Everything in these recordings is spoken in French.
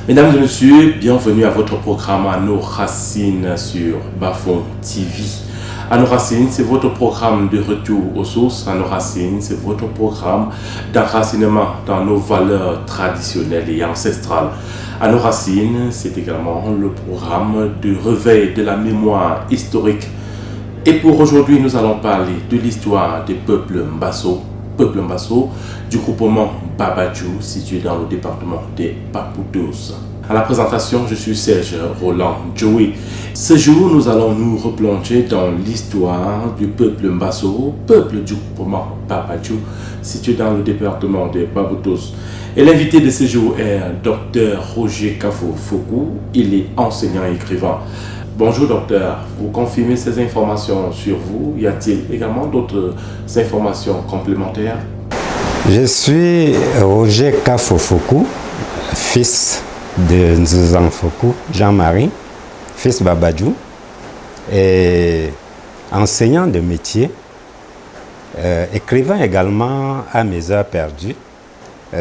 Mesdames et messieurs, bienvenue à votre programme À nos racines sur Bafon TV. À nos racines, c'est votre programme de retour aux sources. À nos racines, c'est votre programme d'enracinement dans nos valeurs traditionnelles et ancestrales. À nos racines, c'est également le programme de réveil de la mémoire historique. Et pour aujourd'hui, nous allons parler de l'histoire des peuples Mbasso, du groupement Babadjou, situé dans le département des Papoutos. À la présentation, je suis Serge Roland Joey. Ce jour, nous allons nous replonger dans l'histoire du peuple Mbasso, peuple du groupement Babadjou, situé dans le département des Papoutos. Et l'invité de ce jour est Dr Roger Kafo-Fokou. Il est enseignant et écrivain. Bonjour docteur, vous confirmez ces informations sur vous? Y a-t-il également d'autres informations complémentaires? Je suis Roger Kafo-Fokou, fils de Nzuzan Fokou, Jean-Marie, fils Babadjou, et enseignant de métier, écrivain également à mes heures perdues.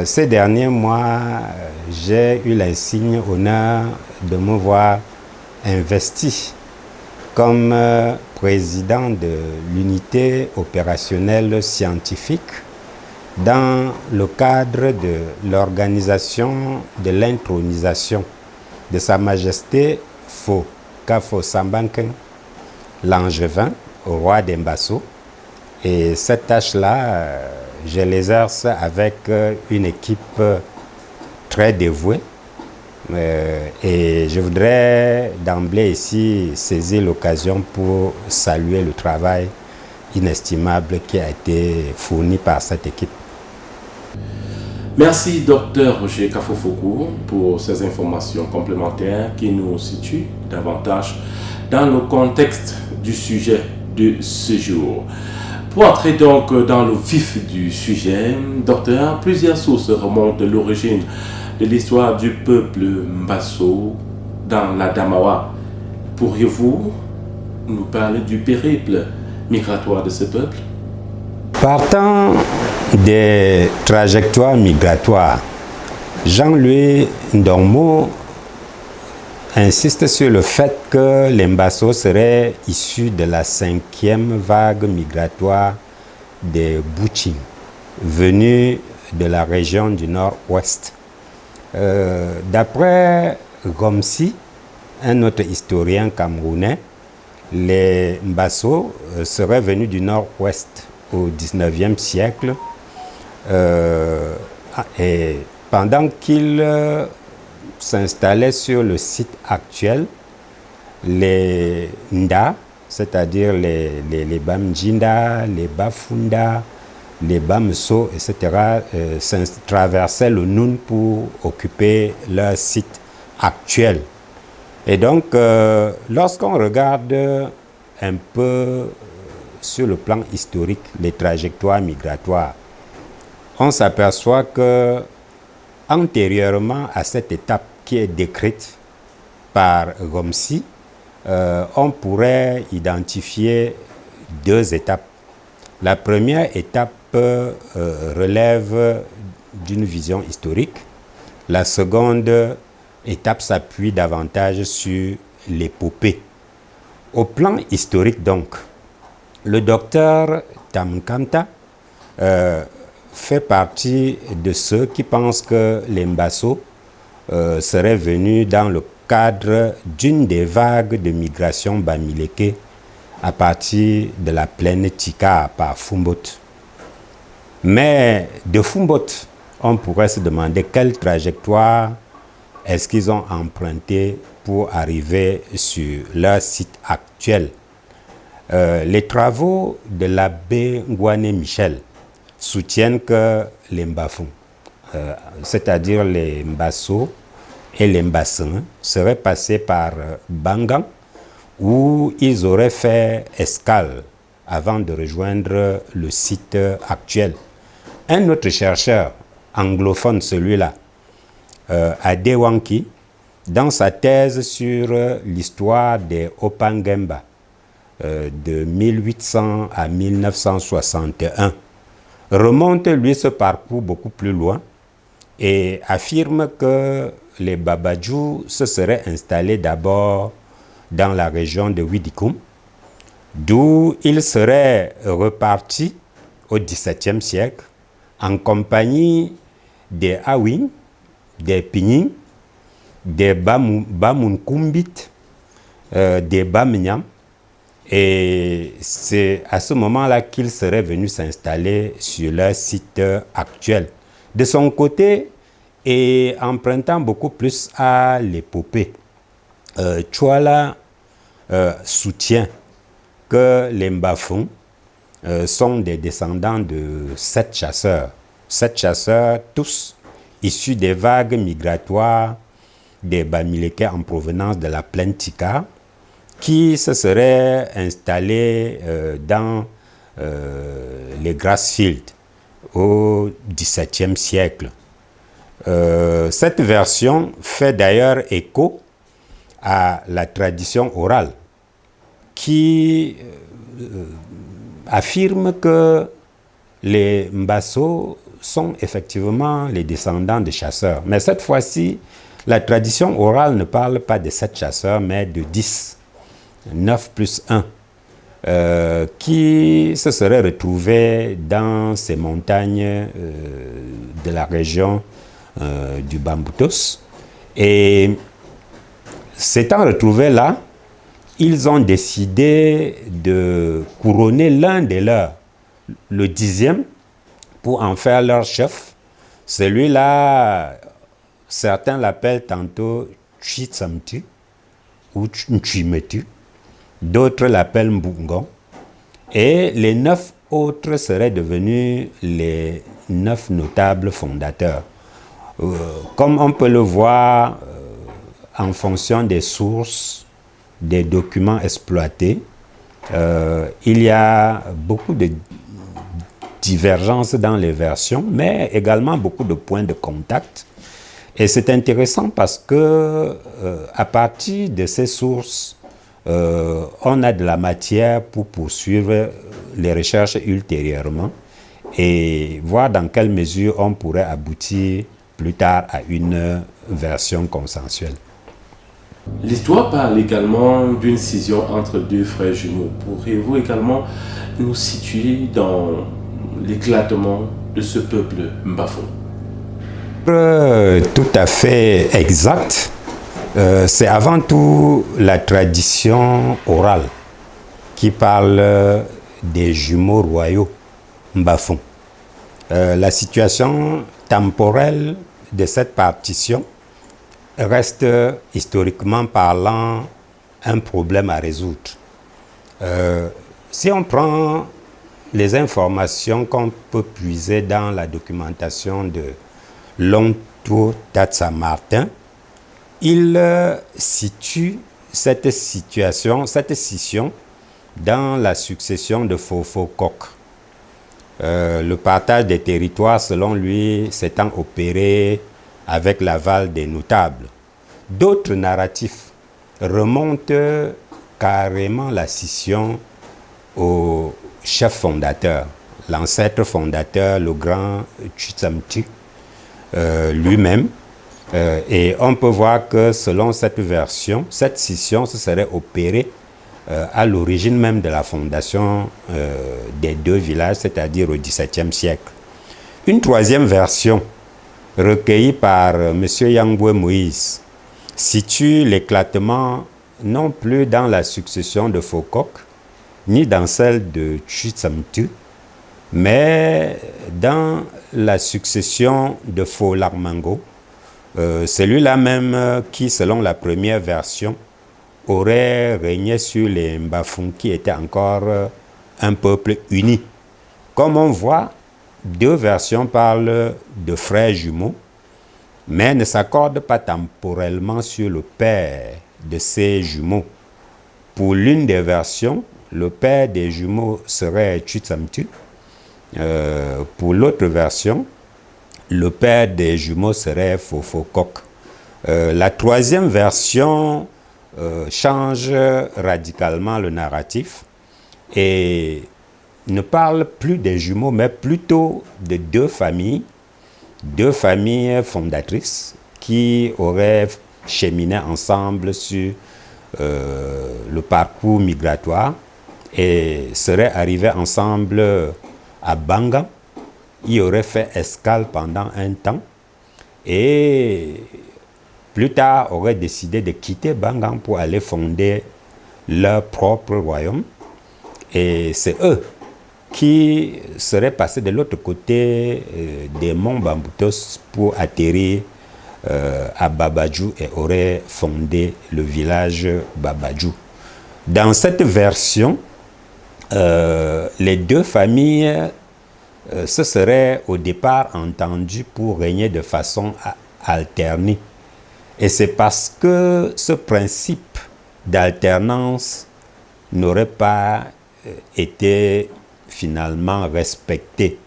Ces derniers mois, j'ai eu l'insigne honneur de me voir investi comme président de l'unité opérationnelle scientifique dans le cadre de l'organisation de l'intronisation de Sa Majesté Fo Kafo Sambanken, l'Angevin, au roi d'Mbasso. Et cette tâche-là, je l'exerce avec une équipe très dévouée. Et je voudrais d'emblée ici saisir l'occasion pour saluer le travail inestimable qui a été fourni par cette équipe. Merci Dr Roger Kafo-Fokou pour ces informations complémentaires qui nous situent davantage dans le contexte du sujet de ce jour. Pour entrer donc dans le vif du sujet, docteur, plusieurs sources remontent de l'origine de l'histoire du peuple Mbasso dans la Damawa. Pourriez-vous nous parler du périple migratoire de ce peuple? Partant des trajectoires migratoires, Jean-Louis Ndormo insiste sur le fait que les Mbasso seraient issus de la 5e vague migratoire des Bouching, venus de la région du nord-ouest. D'après Gomsi, un autre historien camerounais, les Mbasso seraient venus du nord-ouest au 19e siècle et pendant qu'ils s'installaient sur le site actuel, les Nda, c'est-à-dire les Bamjinda, les Bafunda, les Bamso, etc., traversaient le Noun pour occuper leur site actuel. Et donc, lorsqu'on regarde un peu sur le plan historique les trajectoires migratoires, on s'aperçoit que antérieurement à cette étape qui est décrite par Gomsi, on pourrait identifier deux étapes. La première étape relève d'une vision historique. La seconde étape s'appuie davantage sur l'épopée. Au plan historique donc, le docteur Tamkanta fait partie de ceux qui pensent que les Mbasso seraient venus dans le cadre d'une des vagues de migration bamileke à partir de la plaine Tika par Fumbot. Mais de Fumbot, on pourrait se demander quelle trajectoire est-ce qu'ils ont emprunté pour arriver sur leur site actuel. Les travaux de l'abbé Ngouane Michel soutiennent que les Mbafou, c'est-à-dire les Mbasso et les Mbassins, seraient passés par Bangan, où ils auraient fait escale avant de rejoindre le site actuel. Un autre chercheur anglophone, celui-là, Adewanki, dans sa thèse sur l'histoire des Opangemba de 1800 à 1961, remonte lui ce parcours beaucoup plus loin et affirme que les Babadjou se seraient installés d'abord dans la région de Widikum, d'où ils seraient repartis au XVIIe siècle en compagnie des Awin, des Pignin, des Bamunkumbit, des Bamignam. Et c'est à ce moment-là qu'ils seraient venus s'installer sur leur site actuel. De son côté, et empruntant beaucoup plus à l'épopée, Chouala soutient que les Mbafong sont des descendants de 7 chasseurs. 7 chasseurs, tous issus des vagues migratoires des Bamileke en provenance de la plaine Tika, qui se seraient installés dans les Grassfields au XVIIe siècle. Cette version fait d'ailleurs écho à la tradition orale qui affirme que les Mbasso sont effectivement les descendants de chasseurs. Mais cette fois-ci, la tradition orale ne parle pas de 7 chasseurs, mais de 10, 9 plus 1, qui se seraient retrouvés dans ces montagnes de la région du Bamboutos. Et s'étant retrouvés là, ils ont décidé de couronner l'un des leurs, le 10e, pour en faire leur chef. Celui-là, certains l'appellent tantôt Chitsamtu ou Nchimetu, d'autres l'appellent Mbungon. Et les 9 autres seraient devenus les 9 notables fondateurs. Comme on peut le voir en fonction des sources, des documents exploités, il y a beaucoup de divergences dans les versions, mais également beaucoup de points de contact. Et c'est intéressant parce que à partir de ces sources, on a de la matière pour poursuivre les recherches ultérieurement et voir dans quelle mesure on pourrait aboutir plus tard à une version consensuelle. L'histoire parle également d'une scission entre 2 frères jumeaux. Pourriez-vous également nous situer dans l'éclatement de ce peuple Mbafo? Tout à fait exact. C'est avant tout la tradition orale qui parle des jumeaux royaux Mbafon. La situation temporelle de cette partition reste historiquement parlant un problème à résoudre. Si on prend les informations qu'on peut puiser dans la documentation de Longto Tatsa Martin, il situe cette situation, cette scission dans la succession de Fofo Kok. Le partage des territoires, selon lui, s'étant opéré avec l'aval des notables. D'autres narratifs remontent carrément la scission au chef fondateur, l'ancêtre fondateur, le grand Chitsamtu lui-même. Et on peut voir que selon cette version, cette scission se serait opérée à l'origine même de la fondation des 2 villages, c'est-à-dire au XVIIe siècle. Une troisième version, recueillie par M. Yangwe Moïse, situe l'éclatement non plus dans la succession de Fokok, ni dans celle de Chitsamtu, mais dans la succession de Folarmango, celui-là même qui, selon la première version, aurait régné sur les Mbafung, qui étaient encore un peuple uni. Comme on voit, 2 versions parlent de frères jumeaux, mais ne s'accordent pas temporellement sur le père de ces jumeaux. Pour l'une des versions, le père des jumeaux serait Chitsamtu. Pour l'autre version, le père des jumeaux serait Fofokok. La troisième version change radicalement le narratif et ne parle plus des jumeaux, mais plutôt de 2 familles fondatrices qui auraient cheminé ensemble sur le parcours migratoire et seraient arrivés ensemble à Banga. Ils auraient fait escale pendant un temps et plus tard auraient décidé de quitter Banga pour aller fonder leur propre royaume. Et c'est eux qui seraient passés de l'autre côté des monts Bamboutos pour atterrir à Babadjou et auraient fondé le village Babadjou. Dans cette version, les deux familles se seraient au départ entendues pour régner de façon alternée. Et c'est parce que ce principe d'alternance n'aurait pas été finalement respecté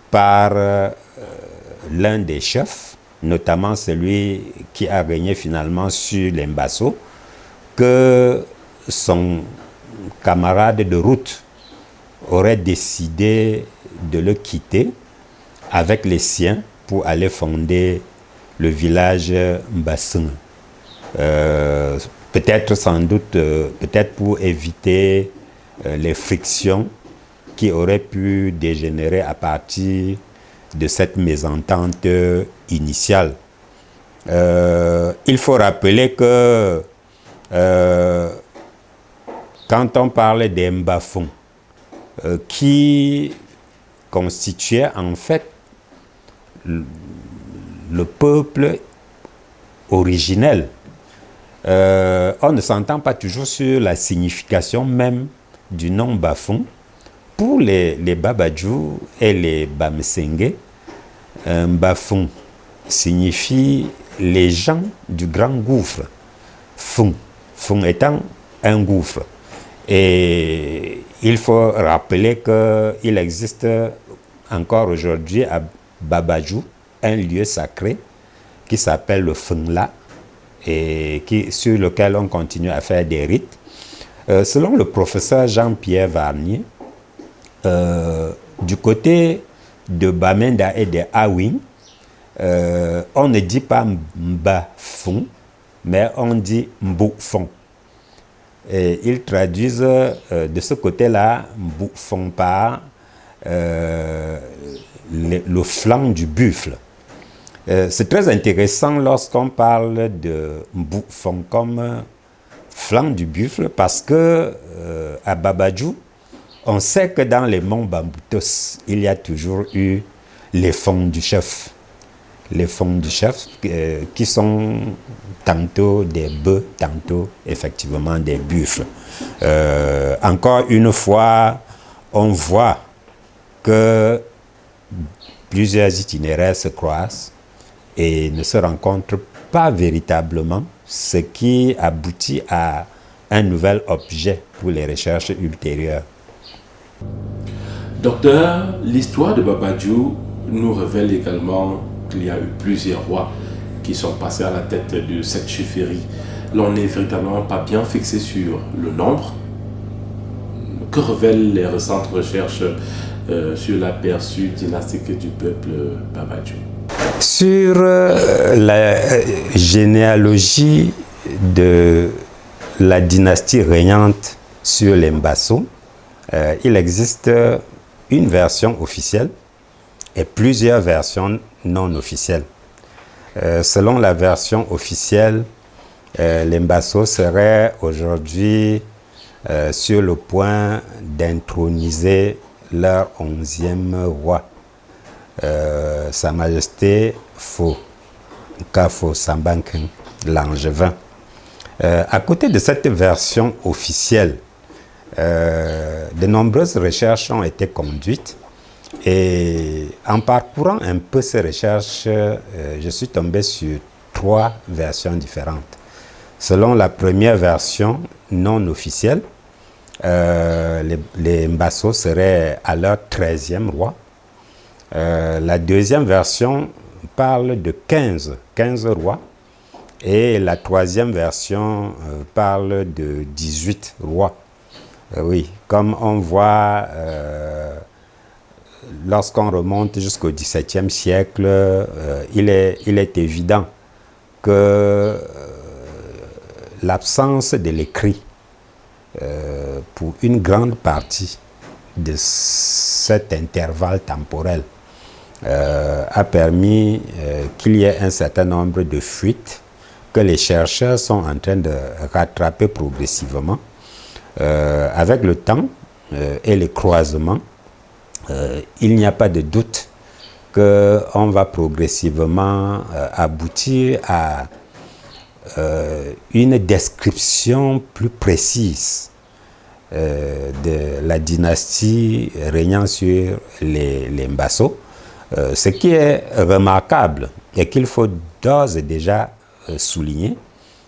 par l'un des chefs, notamment celui qui a régné finalement sur l'Embasso, que son camarade de route aurait décidé de le quitter avec les siens pour aller fonder le village Mbassung. Peut-être sans doute, peut-être pour éviter les frictions qui auraient pu dégénérer à partir de cette mésentente initiale. Il faut rappeler que quand on parle des Mbafong, qui constituait en fait le peuple originel, on ne s'entend pas toujours sur la signification même du nom Bafong. Pour les Babadjou et les Bamsenge, Bafong signifie les gens du grand gouffre. Fong étant un gouffre. Et il faut rappeler qu'il existe encore aujourd'hui à Babadjou un lieu sacré qui s'appelle le Fengla et sur lequel on continue à faire des rites. Selon le professeur Jean-Pierre Varnier, du côté de Bamenda et de Awing, on ne dit pas Mbafong, mais on dit Mboufong. Et ils traduisent de ce côté-là Mboufong par le flanc du buffle. C'est très intéressant lorsqu'on parle de Mboufong comme flanc du buffle parce que à Babadjou, on sait que dans les monts Bamboutos, il y a toujours eu les fonds du chef. Les fonds du chef qui sont tantôt des bœufs, tantôt effectivement des buffles. Encore une fois, on voit que plusieurs itinéraires se croisent et ne se rencontrent pas véritablement, ce qui aboutit à un nouvel objet pour les recherches ultérieures. Docteur, l'histoire de Babadjou nous révèle également qu'il y a eu plusieurs rois qui sont passés à la tête de cette chefferie. L'on n'est véritablement pas bien fixé sur le nombre. Que révèlent les récentes recherches sur l'aperçu dynastique du peuple Babadjou? Sur la généalogie de la dynastie régnante sur les Mbasso, il existe une version officielle et plusieurs versions non officielles. Selon la version officielle, les Mbasso seraient aujourd'hui sur le point d'introniser leur 11e roi, Sa Majesté Fo Kafo Sambanken, l'Angevin. À côté de cette version officielle, de nombreuses recherches ont été conduites et en parcourant un peu ces recherches, je suis tombé sur 3 versions différentes. Selon la première version non officielle, les Mbasso seraient à leur 13e roi. La deuxième version parle de 15 rois et la troisième version parle de 18 rois. Oui, comme on voit, lorsqu'on remonte jusqu'au XVIIe siècle, il est évident que l'absence de l'écrit pour une grande partie de cet intervalle temporel a permis qu'il y ait un certain nombre de fuites que les chercheurs sont en train de rattraper progressivement. Avec le temps et les croisements, il n'y a pas de doute qu'on va progressivement aboutir à une description plus précise de la dynastie régnant sur les Mbasso. Ce qui est remarquable et qu'il faut d'ores et déjà souligner,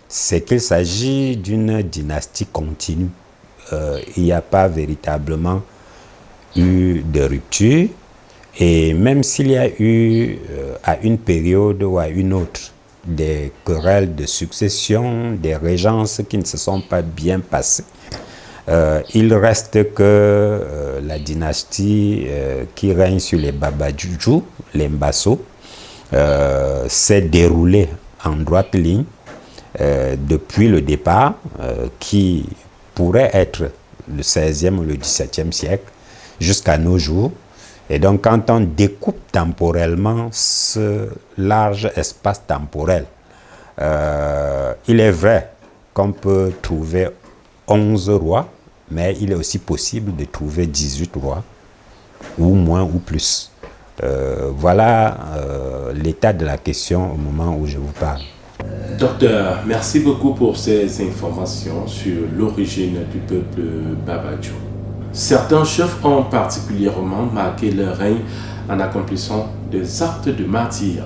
c'est qu'il s'agit d'une dynastie continue. Il n'y a pas véritablement eu de rupture, et même s'il y a eu à une période ou à une autre des querelles de succession, des régences qui ne se sont pas bien passées, il reste que la dynastie qui règne sur les Babadjoujou, les Mbasso, s'est déroulée en droite ligne depuis le départ, qui pourrait être le 16e ou le 17e siècle, jusqu'à nos jours. Et donc, quand on découpe temporellement ce large espace temporel, il est vrai qu'on peut trouver 11 rois, mais il est aussi possible de trouver 18 rois, ou moins ou plus. Voilà l'état de la question au moment où je vous parle. Docteur, merci beaucoup pour ces informations sur l'origine du peuple Babadjou. Certains chefs ont particulièrement marqué leur règne en accomplissant des actes de martyr.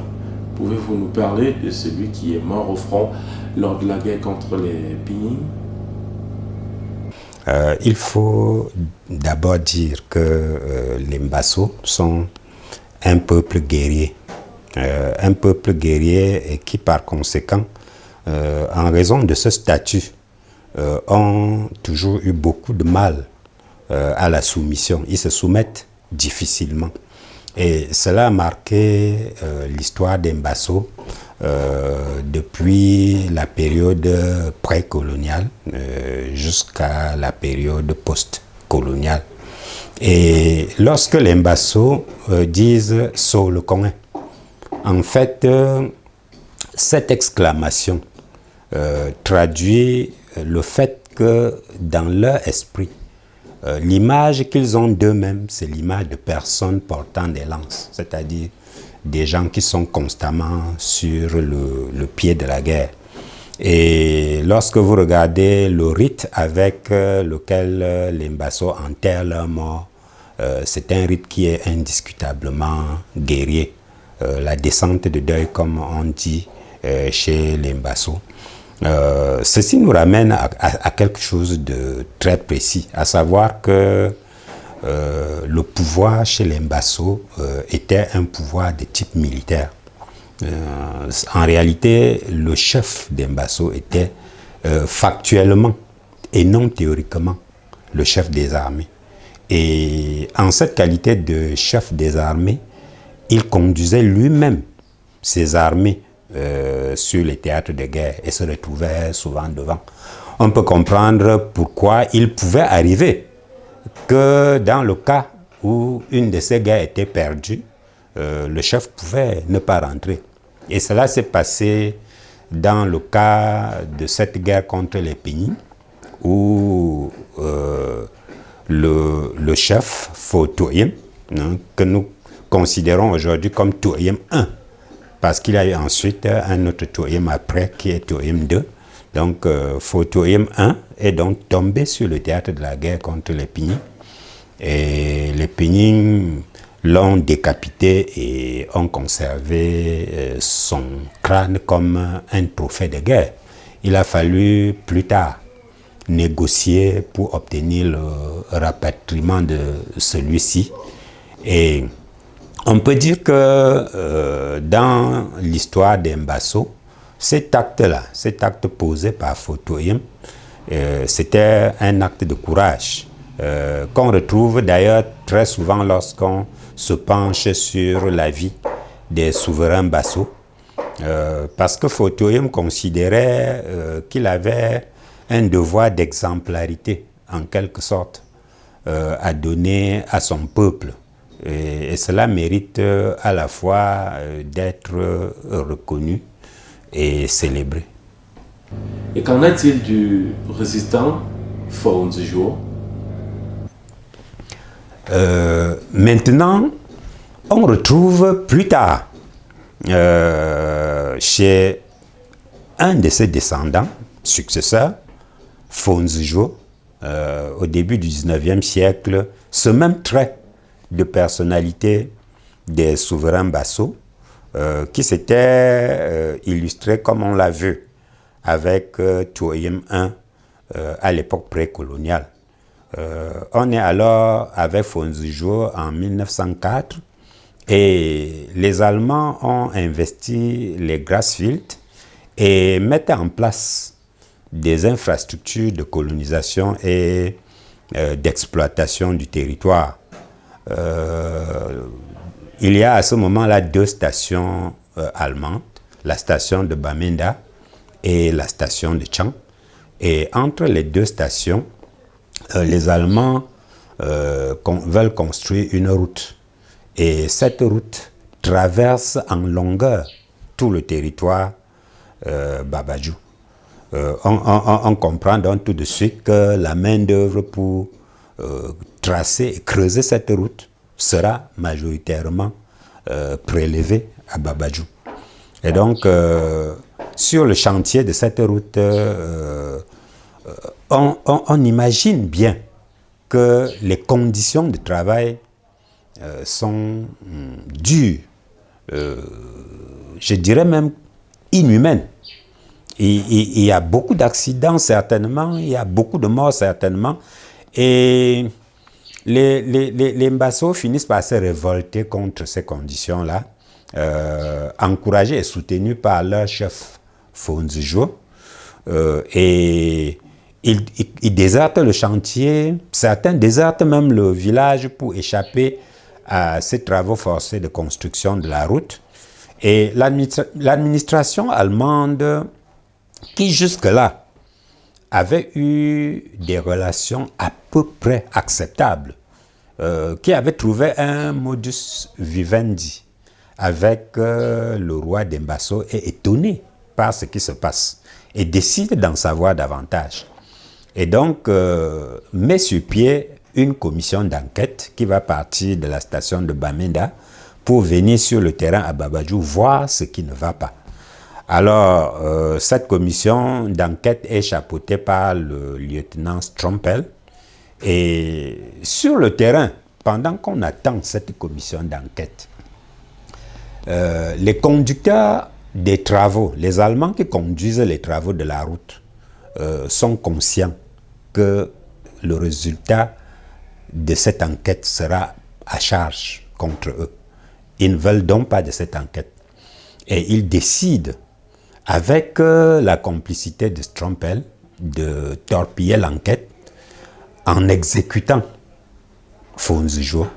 Pouvez-vous nous parler de celui qui est mort au front lors de la guerre contre les Pinying? Il faut d'abord dire que les Mbasso sont un peuple guerrier. Un peuple guerrier et qui, par conséquent, en raison de ce statut, ont toujours eu beaucoup de mal à la soumission. Ils se soumettent difficilement. Et cela a marqué l'histoire des Mbasso depuis la période précoloniale jusqu'à la période post-coloniale. Et lorsque les Mbasso disent « Solo Kongé », en fait, cette exclamation traduit le fait que dans leur esprit, l'image qu'ils ont d'eux-mêmes, c'est l'image de personnes portant des lances, c'est-à-dire des gens qui sont constamment sur le pied de la guerre. Et lorsque vous regardez le rite avec lequel les Mbasso enterrent leurs morts, c'est un rite qui est indiscutablement guerrier. La descente de deuil, comme on dit chez les Mbasso. Ceci nous ramène à quelque chose de très précis, à savoir que le pouvoir chez les Mbasso était un pouvoir de type militaire. En réalité, le chef des Mbasso était factuellement et non théoriquement le chef des armées. Et en cette qualité de chef des armées, il conduisait lui-même ses armées sur les théâtres de guerre et se retrouvait souvent devant. On peut comprendre pourquoi il pouvait arriver que dans le cas où une de ces guerres était perdue, le chef pouvait ne pas rentrer. Et cela s'est passé dans le cas de cette guerre contre les Pinying, où le chef Fotoyem, que nous considérons aujourd'hui comme Toyem I, parce qu'il y a eu ensuite un autre Toyem après qui est Toyem II. Donc Fotoyem I est donc tombé sur le théâtre de la guerre contre les Pinying. Et les Pinying l'ont décapité et ont conservé son crâne comme un trophée de guerre. Il a fallu plus tard négocier pour obtenir le rapatriement de celui-ci. Et on peut dire que dans l'histoire des Mbasso, cet acte-là, cet acte posé par Fotoyem, c'était un acte de courage qu'on retrouve d'ailleurs très souvent lorsqu'on se penche sur la vie des souverains Basso. Parce que Photoyem considérait qu'il avait un devoir d'exemplarité, en quelque sorte, à donner à son peuple. Et cela mérite à la fois d'être reconnu et célébré. Et qu'en est-il du résistant Fonzijo? Maintenant, on retrouve plus tard chez un de ses descendants, successeurs, Fonzijo, au début du 19e siècle, ce même trait de personnalité des souverains Basso qui s'était illustré comme on l'a vu avec Touyem I à l'époque précoloniale. On est alors avec Fonzijo en 1904 et les Allemands ont investi les Grassfields et mettaient en place des infrastructures de colonisation et d'exploitation du territoire. Il y a à ce moment-là 2 stations allemandes, la station de Bamenda et la station de Chang. Et entre les 2 stations, les Allemands veulent construire une route. Et cette route traverse en longueur tout le territoire Babadjou. On comprend donc tout de suite que la main-d'œuvre pour tracer et creuser cette route sera majoritairement prélevée à Babadjou. Et donc, sur le chantier de cette route, on imagine bien que les conditions de travail sont dures, je dirais même inhumaines. Il y a beaucoup d'accidents certainement, il y a beaucoup de morts certainement, et les Mbasso finissent par se révolter contre ces conditions-là, encouragés et soutenus par leur chef Fonzijo, et ils désertent le chantier, certains désertent même le village pour échapper à ces travaux forcés de construction de la route. Et l'administration allemande, qui jusque-là avait eu des relations à peu près acceptables, qui avait trouvé un modus vivendi avec le roi d'Embasso, est étonné par ce qui se passe et décide d'en savoir davantage. Et donc, met sur pied une commission d'enquête qui va partir de la station de Bamenda pour venir sur le terrain à Babadjou voir ce qui ne va pas. Alors, cette commission d'enquête est chapeautée par le lieutenant Strompel. Et sur le terrain, pendant qu'on attend cette commission d'enquête, les conducteurs des travaux, les Allemands qui conduisent les travaux de la route, sont conscients que le résultat de cette enquête sera à charge contre eux. Ils ne veulent donc pas de cette enquête. Et ils décident, avec la complicité de Strompel, de torpiller l'enquête en exécutant Fonzijo,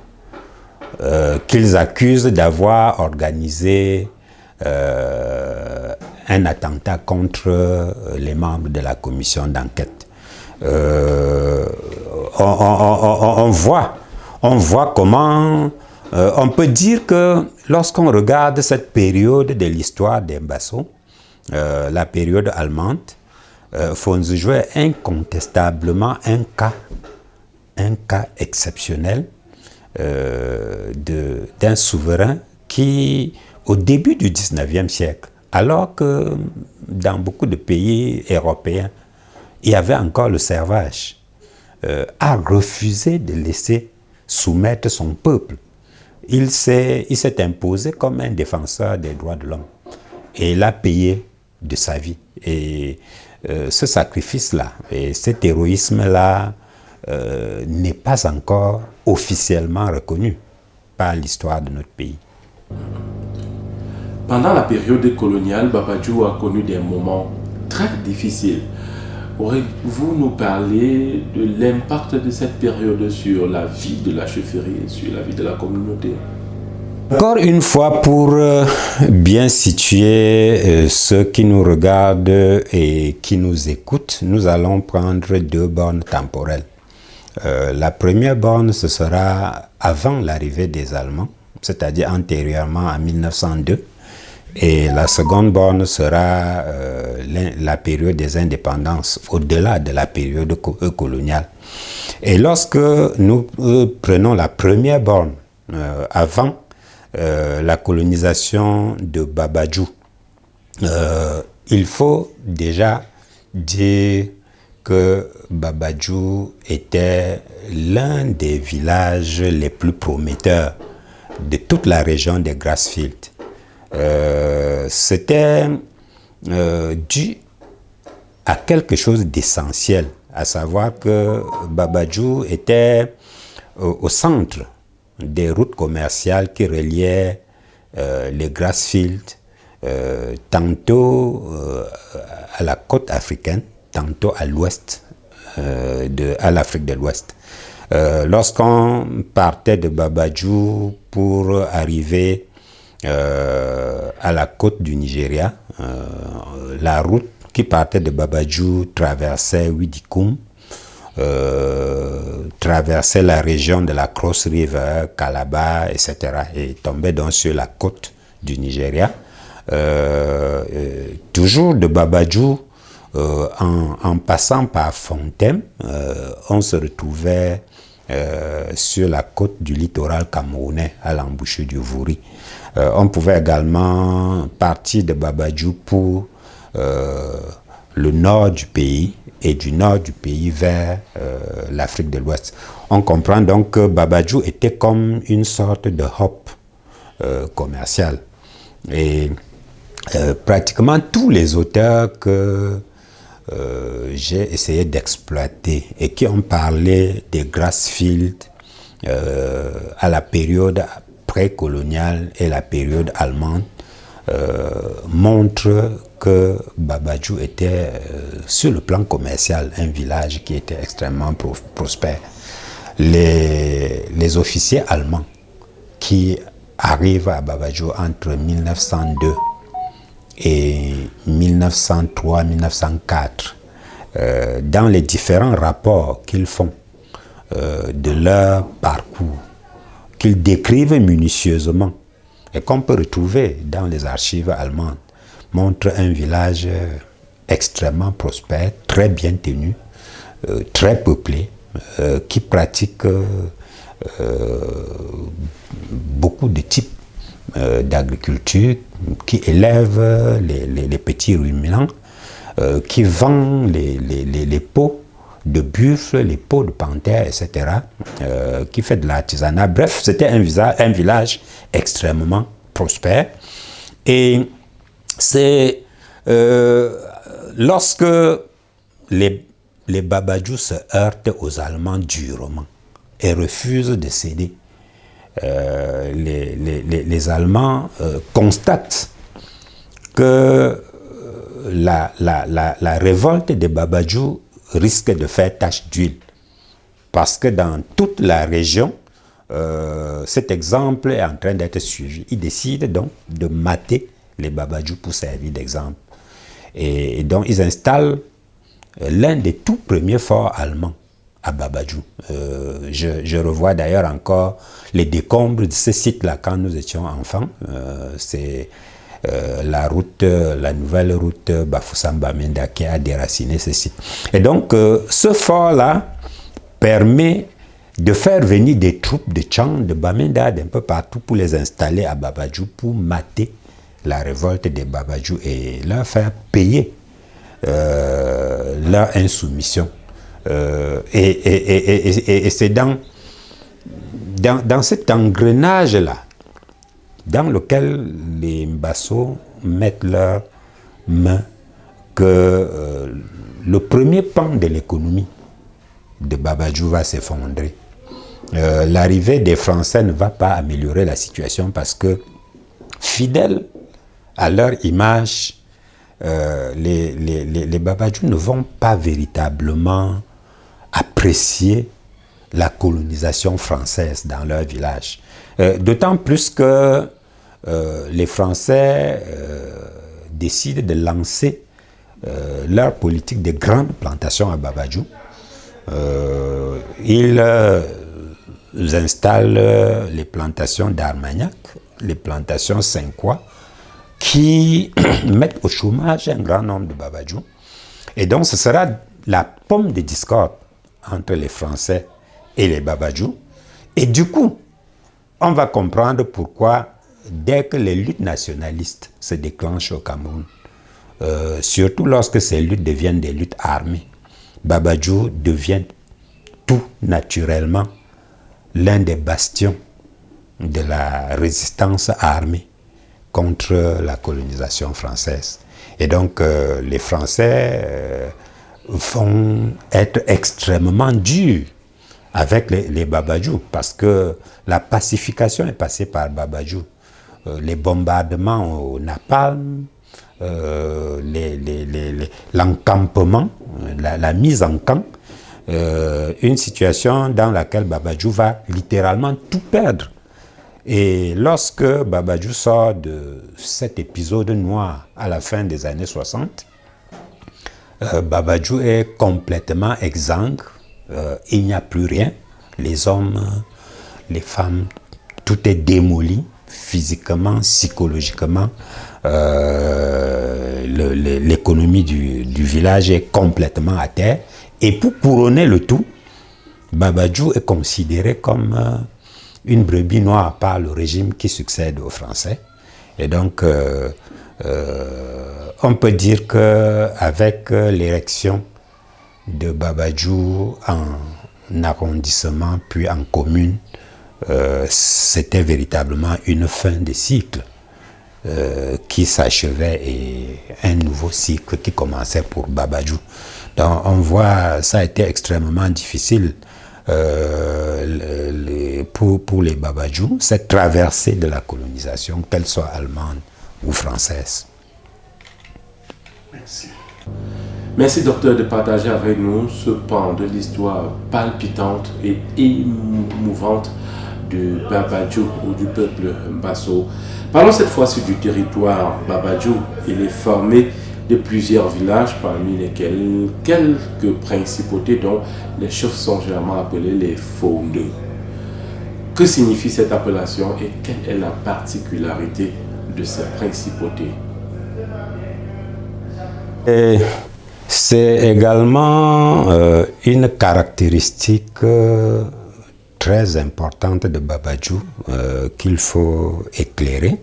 qu'ils accusent d'avoir organisé un attentat contre les membres de la commission d'enquête. On voit comment on peut dire que lorsqu'on regarde cette période de l'histoire des Mbasso, la période allemande, Fonzijo est incontestablement un cas exceptionnel d'un souverain qui, au début du 19e siècle, alors que dans beaucoup de pays européens, il y avait encore le servage, a refusé de laisser soumettre son peuple. Il s'est imposé comme un défenseur des droits de l'homme et il a payé de sa vie. Et ce sacrifice-là et cet héroïsme-là n'est pas encore officiellement reconnu par l'histoire de notre pays. Pendant la période coloniale, Babadjou a connu des moments très difficiles. Pourriez-vous nous parler de l'impact de cette période sur la vie de la chefferie et sur la vie de la communauté? Encore une fois, pour bien situer ceux qui nous regardent et qui nous écoutent, nous allons prendre deux bornes temporelles. La première borne, ce sera avant l'arrivée des Allemands, c'est-à-dire antérieurement à 1902. Et la seconde borne sera la période des indépendances, au-delà de la période coloniale. Et lorsque nous prenons la première borne, avant la colonisation de Babadjou, il faut déjà dire que Babadjou était l'un des villages les plus prometteurs de toute la région des Grassfields. C'était dû à quelque chose d'essentiel, à savoir que Babadjou était au centre des routes commerciales qui reliaient les Grassfields, tantôt à la côte africaine, tantôt à l'ouest, à l'Afrique de l'Ouest. Lorsqu'on partait de Babadjou pour arriver à la côte du Nigeria, la route qui partait de Babadjou traversait Widikum, traversait la région de la Cross River, Calabar, etc. et tombait donc sur la côte du Nigeria. Toujours de Babadjou, en passant par Fontem, on se retrouvait sur la côte du littoral camerounais, à l'embouchure du Vouri. On pouvait également partir de Babadjou pour le nord du pays et du nord du pays vers l'Afrique de l'Ouest. On comprend donc que Babadjou était comme une sorte de hub commercial. Et pratiquement tous les auteurs que j'ai essayé d'exploiter et qui ont parlé des Grassfields à la période précoloniale et la période allemande montrent que Babadjou était sur le plan commercial un village qui était extrêmement prospère. Les officiers allemands qui arrivent à Babadjou entre 1902 et 1903-1904, dans les différents rapports qu'ils font de leur parcours, qu'ils décrivent minutieusement et qu'on peut retrouver dans les archives allemandes, montre un village extrêmement prospère, très bien tenu, très peuplé, qui pratique beaucoup de types d'agriculture, qui élève les petits ruminants, qui vend les peaux de buffle, les peaux de panthère, etc., qui fait de l'artisanat. Bref, c'était un village extrêmement prospère. Et c'est lorsque les Babadjous se heurtent aux Allemands durement et refusent de céder, les Allemands constatent que la révolte des Babadjous risque de faire tache d'huile, parce que dans toute la région, cet exemple est en train d'être suivi. Ils décident donc de mater les Babadjous pour servir d'exemple. Et donc ils installent l'un des tout premiers forts allemands à Babadjou. Je revois d'ailleurs encore les décombres de ce site-là quand nous étions enfants. C'est la nouvelle route Bafoussam-Bamenda qui a déraciné ce site. Et donc, ce fort-là permet de faire venir des troupes de Tchang, de Bamenda, d'un peu partout pour les installer à Babadjou, pour mater la révolte des Babadjou et leur faire payer leur insoumission. Et c'est dans cet engrenage-là dans lequel les Mbasso mettent leurs mains que le premier pan de l'économie de Babadjou va s'effondrer. L'arrivée des Français ne va pas améliorer la situation parce que, fidèles à leur image, les Babadjous ne vont pas véritablement apprécier la colonisation française dans leur village. D'autant plus que les Français décident de lancer leur politique de grandes plantations à Babadjou. Ils installent les plantations d'Armagnac, les plantations Saint-Croix, qui mettent au chômage un grand nombre de Babadjou. Et donc, ce sera la pomme de discorde entre les Français et les Babadjou. Et du coup, on va comprendre pourquoi, dès que les luttes nationalistes se déclenchent au Cameroun, surtout lorsque ces luttes deviennent des luttes armées, Babadjou devient tout naturellement l'un des bastions de la résistance armée contre la colonisation française. Et donc, les Français vont être extrêmement durs avec les Babadjou, parce que la pacification est passée par Babadjou. Les bombardements au napalm, l'encampement, la mise en camp, une situation dans laquelle Babadjou va littéralement tout perdre. Et lorsque Babadjou sort de cet épisode noir à la fin des années 60, Babadjou est complètement exsangue, il n'y a plus rien. Les hommes, les femmes, tout est démoli, physiquement, psychologiquement. L'économie du village est complètement à terre. Et pour couronner le tout, Babadjou est considéré comme une brebis noire par le régime qui succède aux Français. Et donc, on peut dire qu'avec l'érection de Babadjou en arrondissement puis en commune, c'était véritablement une fin de cycle qui s'achevait et un nouveau cycle qui commençait pour Babadjou. Donc on voit, ça a été extrêmement difficile pour les Babadjou, cette traversée de la colonisation, qu'elle soit allemande ou française. Merci. Merci, docteur, de partager avec nous ce pan de l'histoire palpitante et émouvante de Babadjou ou du peuple Basso. Parlons cette fois-ci du territoire Babadjou. Il est formé de plusieurs villages, parmi lesquels quelques principautés dont les chefs sont généralement appelés les Fondeux. Que signifie cette appellation et quelle est la particularité de ces principautés? C'est également une caractéristique très importante de Babadjou qu'il faut éclairer.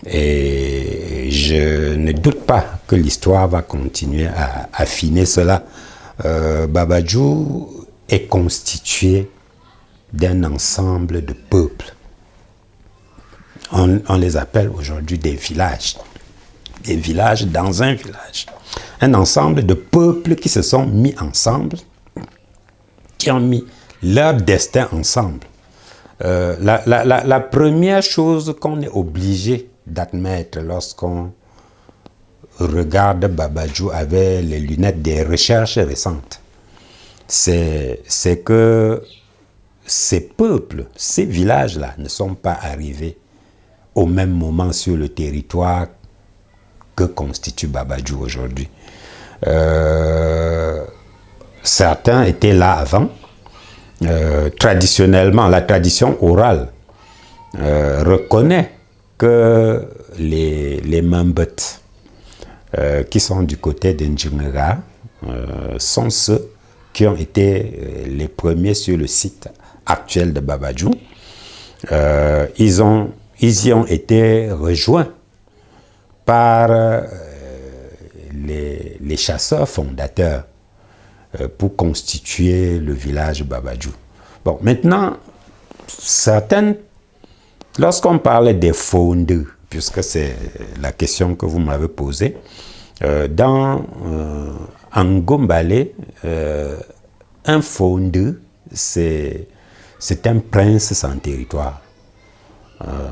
Et je ne doute pas que l'histoire va continuer à affiner cela. Babadjou est constitué d'un ensemble de peuples. On les appelle aujourd'hui des villages. Des villages dans un village. Un ensemble de peuples qui se sont mis ensemble, qui ont mis leur destin ensemble. La première chose qu'on est obligé d'admettre lorsqu'on regarde Babadjou avec les lunettes des recherches récentes, c'est que ces peuples, ces villages-là ne sont pas arrivés au même moment sur le territoire que constitue Babadjou aujourd'hui. Certains étaient là avant. Traditionnellement, la tradition orale reconnaît que les Mambet qui sont du côté d'Ndjimera sont ceux qui ont été les premiers sur le site actuel de Babadjou. Ils y ont été rejoints par les chasseurs fondateurs pour constituer le village Babadjou. Bon, maintenant, lorsqu'on parle des Fondeux, puisque c'est la question que vous m'avez posée, en Ngombale, un Fondeux, c'est un prince sans territoire.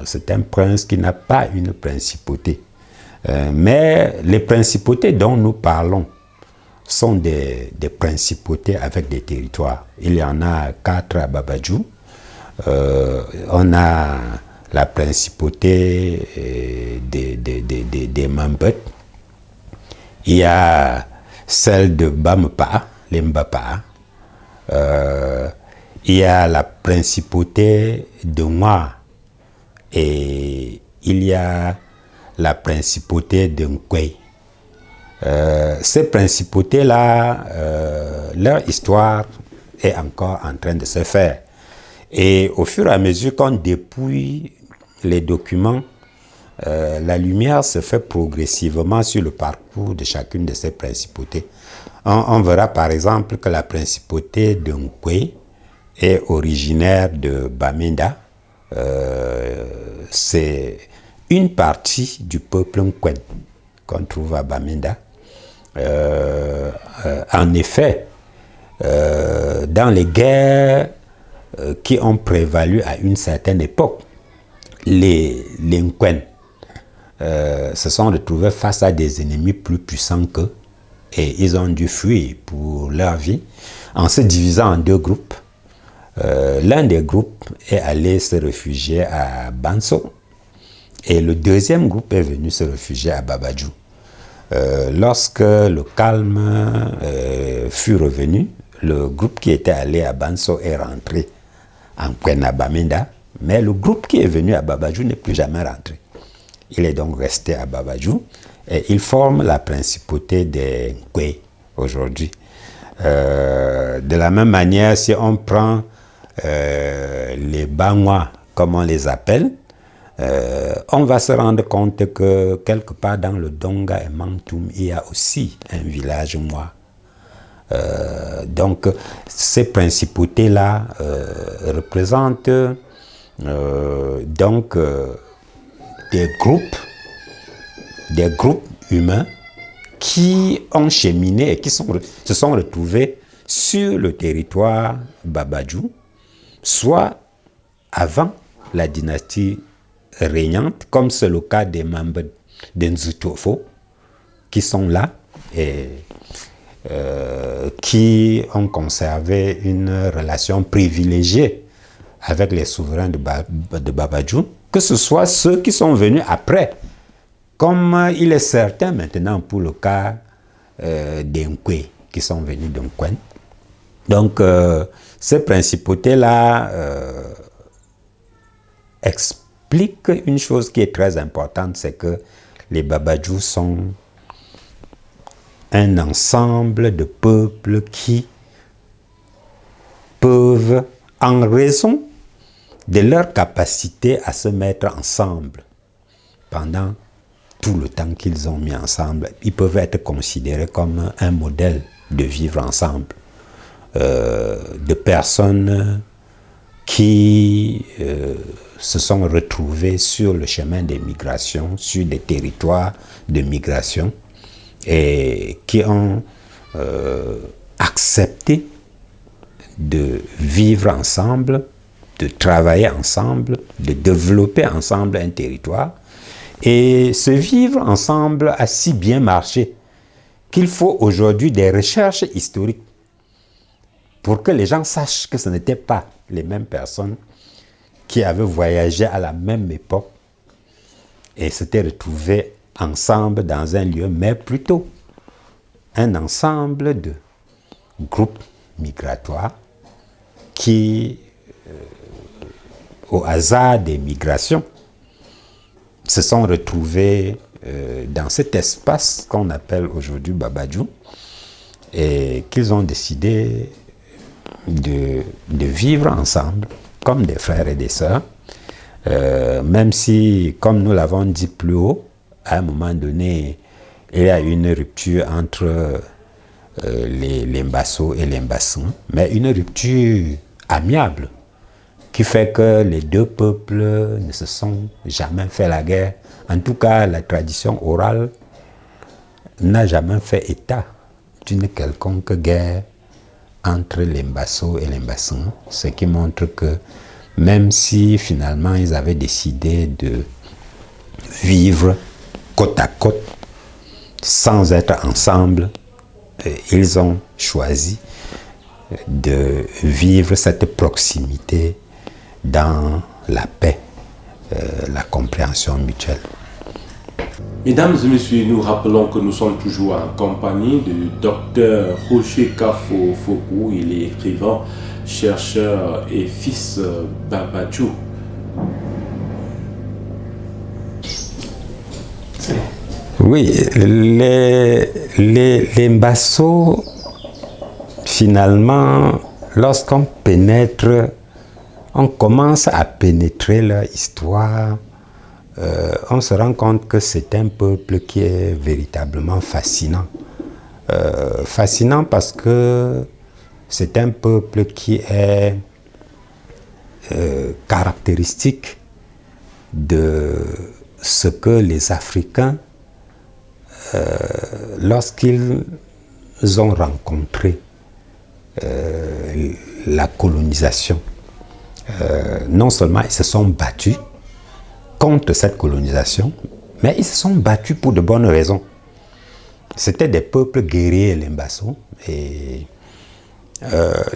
C'est un prince qui n'a pas une principauté. Mais les principautés dont nous parlons sont des principautés avec des territoires. Il y en a 4 à Babadjou. On a la principauté des Mambet. Il y a celle de Bampa, les Mbapa. Il y a la principauté de Mwa. Et il y a la principauté de Nkwei. Ces principautés-là, leur histoire est encore en train de se faire. Et au fur et à mesure qu'on dépouille les documents, la lumière se fait progressivement sur le parcours de chacune de ces principautés. On verra par exemple que la principauté de Nkwei est originaire de Bamenda. C'est une partie du peuple Nkwen qu'on trouve à Bamenda. En effet, dans les guerres qui ont prévalu à une certaine époque, les Nkwen se sont retrouvés face à des ennemis plus puissants qu'eux et ils ont dû fuir pour leur vie en se divisant en deux groupes. L'un des groupes est allé se réfugier à Banso et le deuxième groupe est venu se réfugier à Babadjou. Lorsque le calme fut revenu, le groupe qui était allé à Banso est rentré en Kwena Bamenda, mais le groupe qui est venu à Babadjou n'est plus jamais rentré. Il est donc resté à Babadjou et il forme la principauté des Nkwei aujourd'hui. De la même manière, si on prend les Bangwa, comme on les appelle, on va se rendre compte que quelque part dans le Donga et Mantoum, il y a aussi un village Mwa. Donc, ces principautés-là représentent donc des groupes humains qui ont cheminé et qui se sont retrouvés sur le territoire Babadjou, soit avant la dynastie régnante, comme c'est le cas des membres d'Nzutofo, qui sont là et qui ont conservé une relation privilégiée avec les souverains de Babadjou, que ce soit ceux qui sont venus après, comme il est certain maintenant pour le cas des Nkwei qui sont venus de Nkwen. Donc, ces principautés-là expliquent une chose qui est très importante, c'est que les Babadjou sont un ensemble de peuples qui peuvent, en raison de leur capacité à se mettre ensemble pendant tout le temps qu'ils ont mis ensemble, ils peuvent être considérés comme un modèle de vivre ensemble, de personnes qui se sont retrouvées sur le chemin des migrations, sur des territoires de migration et qui ont accepté de vivre ensemble, de travailler ensemble, de développer ensemble un territoire. Et ce vivre ensemble a si bien marché qu'il faut aujourd'hui des recherches historiques pour que les gens sachent que ce n'étaient pas les mêmes personnes qui avaient voyagé à la même époque et s'étaient retrouvés ensemble dans un lieu, mais plutôt un ensemble de groupes migratoires qui, au hasard des migrations, se sont retrouvés dans cet espace qu'on appelle aujourd'hui Babadjou et qu'ils ont décidé de vivre ensemble comme des frères et des sœurs, même si, comme nous l'avons dit plus haut, à un moment donné, il y a une rupture entre les Mbasso et les Mbassans, mais une rupture amiable qui fait que les deux peuples ne se sont jamais fait la guerre. En tout cas, la tradition orale n'a jamais fait état d'une quelconque guerre entre les Mbasso et les Mbassans, ce qui montre que même si finalement ils avaient décidé de vivre côte à côte, sans être ensemble, ils ont choisi de vivre cette proximité dans la paix, la compréhension mutuelle. Mesdames et messieurs, nous rappelons que nous sommes toujours en compagnie du docteur Roger Kafo Fokou. Il est écrivain, chercheur et fils Babadjou. Oui, les Mbasso, finalement, lorsqu'on pénètre, on commence à pénétrer leur histoire, on se rend compte que c'est un peuple qui est véritablement fascinant. Fascinant parce que c'est un peuple qui est caractéristique de ce que les Africains, lorsqu'ils ont rencontré la colonisation, non seulement ils se sont battus contre cette colonisation, mais ils se sont battus pour de bonnes raisons. C'était des peuples guerriers, les Mbasso, et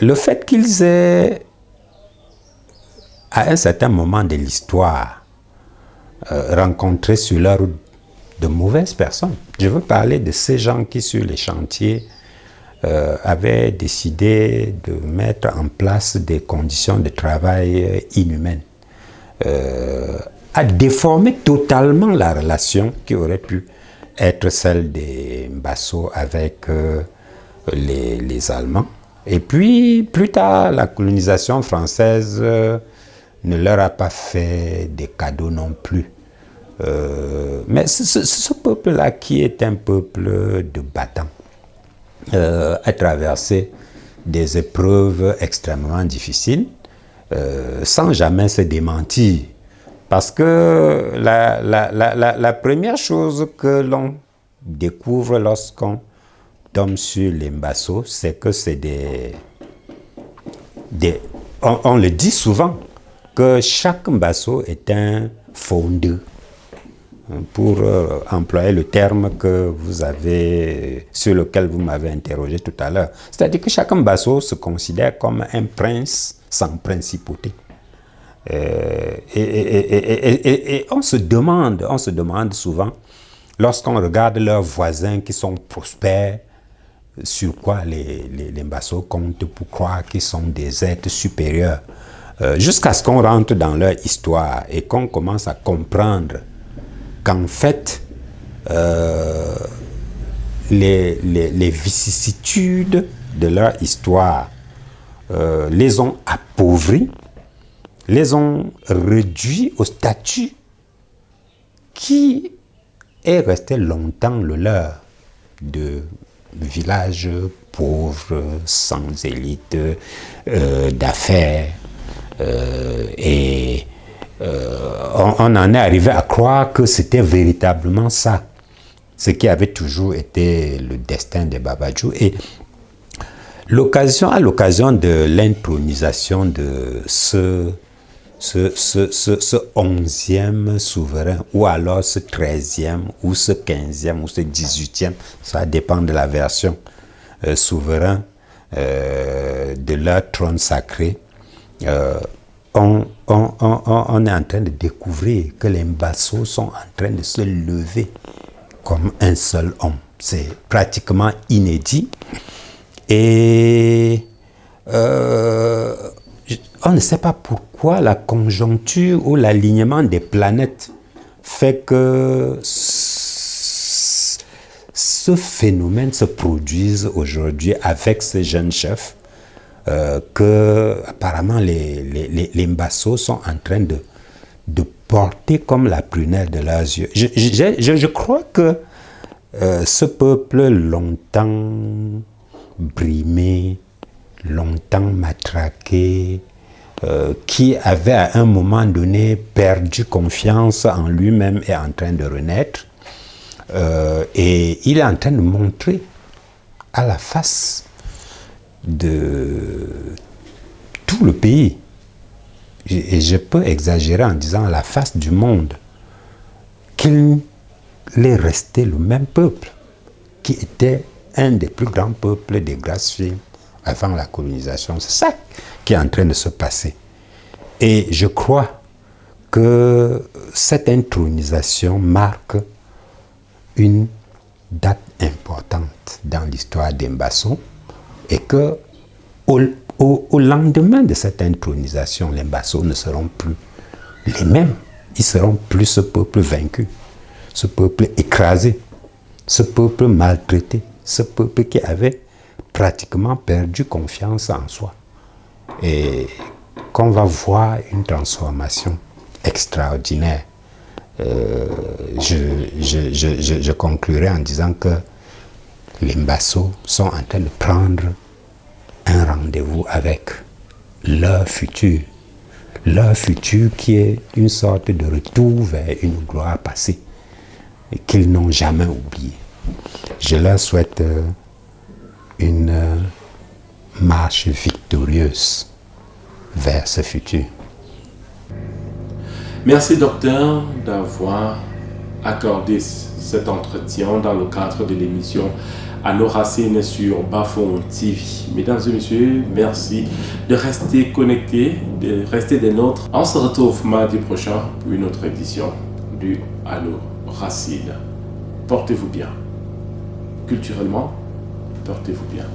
le fait qu'ils aient, à un certain moment de l'histoire, rencontré sur leur route de mauvaises personnes. Je veux parler de ces gens qui, sur les chantiers, avaient décidé de mettre en place des conditions de travail inhumaines, a déformé totalement la relation qui aurait pu être celle des Mbasso avec les Allemands. Et puis, plus tard, la colonisation française ne leur a pas fait des cadeaux non plus. Mais ce peuple-là, qui est un peuple de battants, a traversé des épreuves extrêmement difficiles, sans jamais se démentir. Parce que la première chose que l'on découvre lorsqu'on tombe sur les Mbasso, c'est que c'est on le dit souvent, que chaque Mbasso est un fondeur, pour employer le terme que vous avez, sur lequel vous m'avez interrogé tout à l'heure. C'est-à-dire que chaque Mbasso se considère comme un prince sans principauté. Et on se demande souvent, lorsqu'on regarde leurs voisins qui sont prospères, sur quoi les Mbasso comptent pour croire qu'ils sont des êtres supérieurs. Jusqu'à ce qu'on rentre dans leur histoire et qu'on commence à comprendre qu'en fait, les vicissitudes de leur histoire les ont appauvris, les ont réduits au statut qui est resté longtemps le leur, de village pauvre, sans élite, d'affaires. On en est arrivé à croire que c'était véritablement ça, ce qui avait toujours été le destin des Babadjou. Et à l'occasion de l'intronisation de ce 11e souverain, ou alors ce 13e, ou ce 15e, ou ce 18e, ça dépend de la version, souverain de leur trône sacré, on est en train de découvrir que les Mbasso sont en train de se lever comme un seul homme. C'est pratiquement inédit. Et on ne sait pas pourquoi la conjoncture ou l'alignement des planètes fait que ce phénomène se produise aujourd'hui avec ces jeunes chefs, que apparemment les Mbasso sont en train de porter comme la prunelle de leurs yeux. Je crois que ce peuple longtemps brimé, longtemps matraqué, qui avait à un moment donné perdu confiance en lui-même, est en train de renaître, et il est en train de montrer à la face de tout le pays, et je peux exagérer en disant à la face du monde, qu'il est resté le même peuple qui était un des plus grands peuples des Grassfields avant la colonisation. C'est ça qui est en train de se passer. Et je crois que cette intronisation marque une date importante dans l'histoire d'Imbasso et que au lendemain de cette intronisation, les Mbasso ne seront plus les mêmes. Ils seront plus ce peuple vaincu, ce peuple écrasé, ce peuple maltraité, ce peuple qui avait pratiquement perdu confiance en soi. Et qu'on va voir une transformation extraordinaire. Je conclurai en disant que les Mbasso sont en train de prendre un rendez-vous avec leur futur qui est une sorte de retour vers une gloire passée et qu'ils n'ont jamais oublié. Je leur souhaite une marche victorieuse vers ce futur. Merci docteur d'avoir accordé cet entretien dans le cadre de l'émission À nos racines sur Bafom TV. Mesdames et messieurs, merci de rester connectés, de rester des nôtres. On se retrouve mardi prochain pour une autre édition du À nos racines. Portez-vous bien. Culturellement, portez-vous bien.